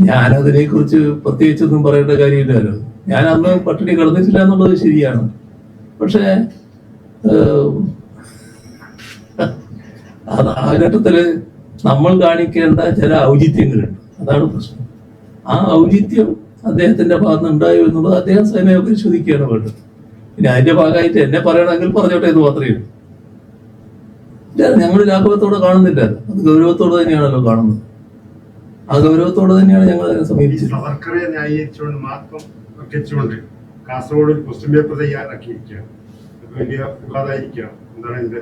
ഞാനതിനെ കുറിച്ച് പ്രത്യേകിച്ചൊന്നും പറയേണ്ട കാര്യമില്ലല്ലോ. ഞാൻ അന്ന് പട്ടിണി കിടന്നിട്ടില്ല എന്നുള്ളത് ശരിയാണ്. പക്ഷേ അത് ആ ഘട്ടത്തില് നമ്മൾ കാണിക്കേണ്ട ചില ഔചിത്യങ്ങളുണ്ട്. അതാണ് പ്രശ്നം. ആ ഔചിത്യം അദ്ദേഹത്തിന്റെ ഭാഗത്ത് ഉണ്ടായോ എന്നുള്ളത് അദ്ദേഹം സ്വയമേ പരിശോധിക്കുകയാണ് വേണ്ടത്. പിന്നെ അതിന്റെ ഭാഗമായിട്ട് എന്നെ പറയണമെങ്കിൽ പറഞ്ഞോട്ടെ എന്ന് മാത്രമേ ഉള്ളൂ. ഞങ്ങൾ ലാഘവത്തോടെ കാണുന്നില്ല, അത് ഗൗരവത്തോടെ തന്നെയാണല്ലോ കാണുന്നത്. ആ ഗൗരവത്തോടെ തന്നെയാണ് ഞങ്ങൾ അതിനെ സമീപിച്ചത്. സവർക്കറെ ന്യായീകരിച്ചുകൊണ്ട് മാത്രം വെച്ചുകൊണ്ട് കാസർഗോഡ് ഒരു ക്വസ്റ്റ്യൻ പേപ്പർ തയ്യാറാക്കിയിരിക്കുകയാണ്. വലിയ വിവാദമായിരിക്കുകയാണ്. എന്താണ് ഇതിന്റെ?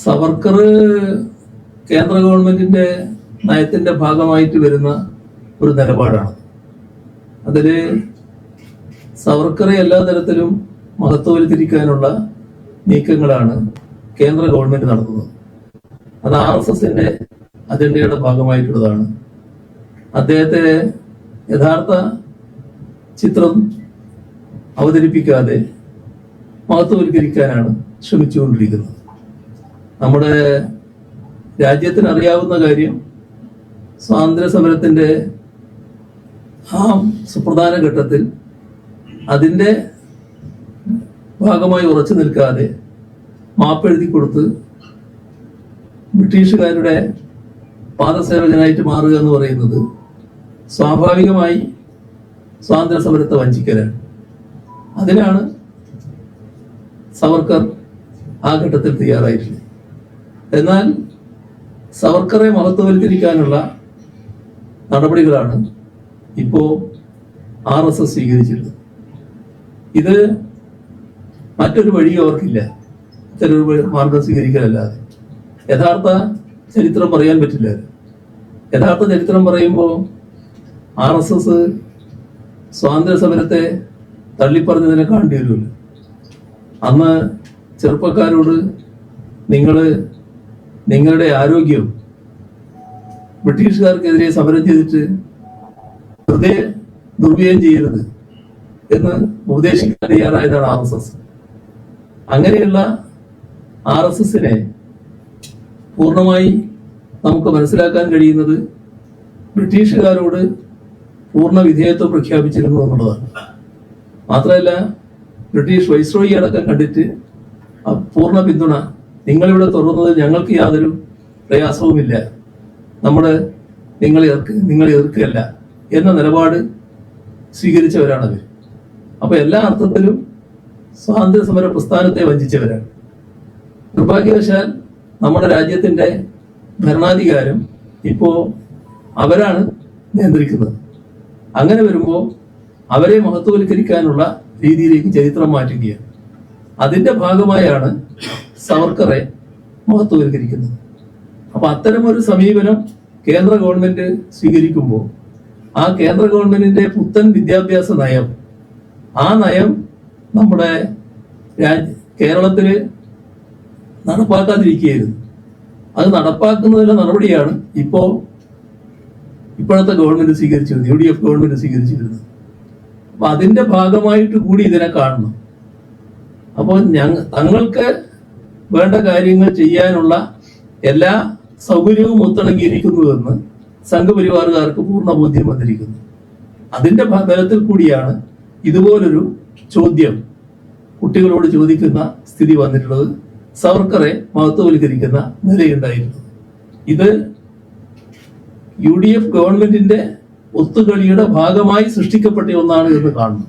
സവർക്കർ കേന്ദ്ര ഗവൺമെന്റിന്റെ നയത്തിന്റെ ഭാഗമായിട്ട് വരുന്ന ഒരു നിലപാടാണ്. അതില് സവർക്കറെ എല്ലാ തരത്തിലും മഹത്വവൽക്കരിക്കാനുള്ള നീക്കങ്ങളാണ് കേന്ദ്ര ഗവൺമെന്റ് നടത്തുന്നത്. അത് RSSന്റെ അജണ്ടയുടെ ഭാഗമായിട്ടുള്ളതാണ്. അദ്ദേഹത്തെ യഥാർത്ഥ ചിത്രം അവതരിപ്പിക്കാതെ മഹത്വവൽക്കരിക്കാനാണ് ശ്രമിച്ചുകൊണ്ടിരിക്കുന്നത്. നമ്മുടെ രാജ്യത്തിന് അറിയാവുന്ന കാര്യം, സ്വാതന്ത്ര്യ സമരത്തിന്റെ ആ സുപ്രധാന ഘട്ടത്തിൽ അതിന്റെ ഭാഗമായി ഉറച്ചു നിൽക്കാതെ മാപ്പെഴുതി കൊടുത്ത് ബ്രിട്ടീഷുകാരുടെ പാദസേവകനായിട്ട് മാറുക എന്ന് പറയുന്നത് സ്വാഭാവികമായി സ്വാതന്ത്ര്യ സമരത്തെ വഞ്ചിക്കലാണ്. അതിനാണ് സവർക്കർ ആ ഘട്ടത്തിൽ തയ്യാറായിട്ടുള്ളത്. എന്നാൽ സവർക്കറെ മഹത്വവൽക്കരിക്കാനുള്ള നടപടികളാണ് ഇപ്പോ RSS സ്വീകരിച്ചിട്ടുള്ളത്. ഇത് മറ്റൊരു വഴിയും അവർക്കില്ല, ഇത്തരൊരു മാർഗം സ്വീകരിക്കലല്ലാതെ. യഥാർത്ഥ ചരിത്രം പറയാൻ പറ്റില്ല. യഥാർത്ഥ ചരിത്രം പറയുമ്പോൾ RSS സ്വാതന്ത്ര്യ സമരത്തെ തള്ളിപ്പറഞ്ഞതിനെ കാണേണ്ടി വരുമല്ലോ. അന്ന് ചെറുപ്പക്കാരോട് നിങ്ങളുടെ ആരോഗ്യം ബ്രിട്ടീഷുകാർക്കെതിരെ സമരം ചെയ്തിട്ട് വെറുതെ ദുർവ്യയം ചെയ്യരുത് എന്ന് ഉപദേശിക്കാൻ തയ്യാറായതാണ് RSS. അങ്ങനെയുള്ള RSSനെ പൂർണ്ണമായി നമുക്ക് മനസ്സിലാക്കാൻ കഴിയുന്നത് ബ്രിട്ടീഷുകാരോട് പൂർണ്ണ വിധേയത്വം പ്രഖ്യാപിച്ചിരുന്നു എന്നുള്ളതാണ്. മാത്രമല്ല, ബ്രിട്ടീഷ് വൈസ്രോയി അടക്കം കണ്ടിട്ട് പൂർണ്ണ പിന്തുണ, നിങ്ങളിവിടെ തുറന്നത് ഞങ്ങൾക്ക് യാതൊരു പ്രയാസവുമില്ല, നിങ്ങളെ എതിർക്കുകയല്ല എന്ന നിലപാട് സ്വീകരിച്ചവരാണവർ. അപ്പൊ എല്ലാ അർത്ഥത്തിലും സ്വാതന്ത്ര്യ സമര പ്രസ്ഥാനത്തെ വഞ്ചിച്ചവരാണ്. നിർഭാഗ്യവശാൽ നമ്മുടെ രാജ്യത്തിന്റെ ഭരണാധികാരം ഇപ്പോ അവരാണ് നിയന്ത്രിക്കുന്നത്. അങ്ങനെ വരുമ്പോൾ അവരെ മഹത്വവൽക്കരിക്കാനുള്ള രീതിയിലേക്ക് ചരിത്രം മാറ്റുകയാണ്. അതിന്റെ ഭാഗമായാണ് സവർക്കറെ മഹത്വവൽക്കരിക്കുന്നത്. അപ്പൊ അത്തരമൊരു സമീപനം കേന്ദ്ര ഗവൺമെന്റ് സ്വീകരിക്കുമ്പോൾ ആ കേന്ദ്ര ഗവൺമെന്റിന്റെ പുത്തൻ വിദ്യാഭ്യാസ നയം, ആ നയം നമ്മുടെ കേരളത്തില് നടപ്പാക്കാതിരിക്കുകയായിരുന്നു. അത് നടപ്പാക്കുന്നതിന്റെ നടപടിയാണ് ഇപ്പോഴത്തെ ഗവൺമെന്റ് സ്വീകരിച്ചിരുന്നത്, UDF ഗവൺമെന്റ് സ്വീകരിച്ചിരുന്നത്. അപ്പൊ അതിന്റെ ഭാഗമായിട്ട് കൂടി ഇതിനെ കാണണം. അപ്പോൾ തങ്ങൾക്ക് വേണ്ട കാര്യങ്ങൾ ചെയ്യാനുള്ള എല്ലാ സൗകര്യവും ഒത്തിണങ്ങിയിരിക്കുന്നുവെന്ന് സംഘപരിവാറുകാർക്ക് പൂർണ്ണ ബോധ്യം വന്നിരിക്കുന്നു. അതിന്റെ ബലത്തിൽ കൂടിയാണ് ഇതുപോലൊരു ചോദ്യം കുട്ടികളോട് ചോദിക്കുന്ന സ്ഥിതി വന്നിട്ടുള്ളത്, സവർക്കറെ മഹത്വവൽക്കരിക്കുന്ന നിലയുണ്ടായിരുന്നത്. ഇത് UDF ഗവൺമെന്റിന്റെ ഒത്തുകളിയുടെ ഭാഗമായി സൃഷ്ടിക്കപ്പെട്ട ഒന്നാണ് എന്ന് കാണുന്നു.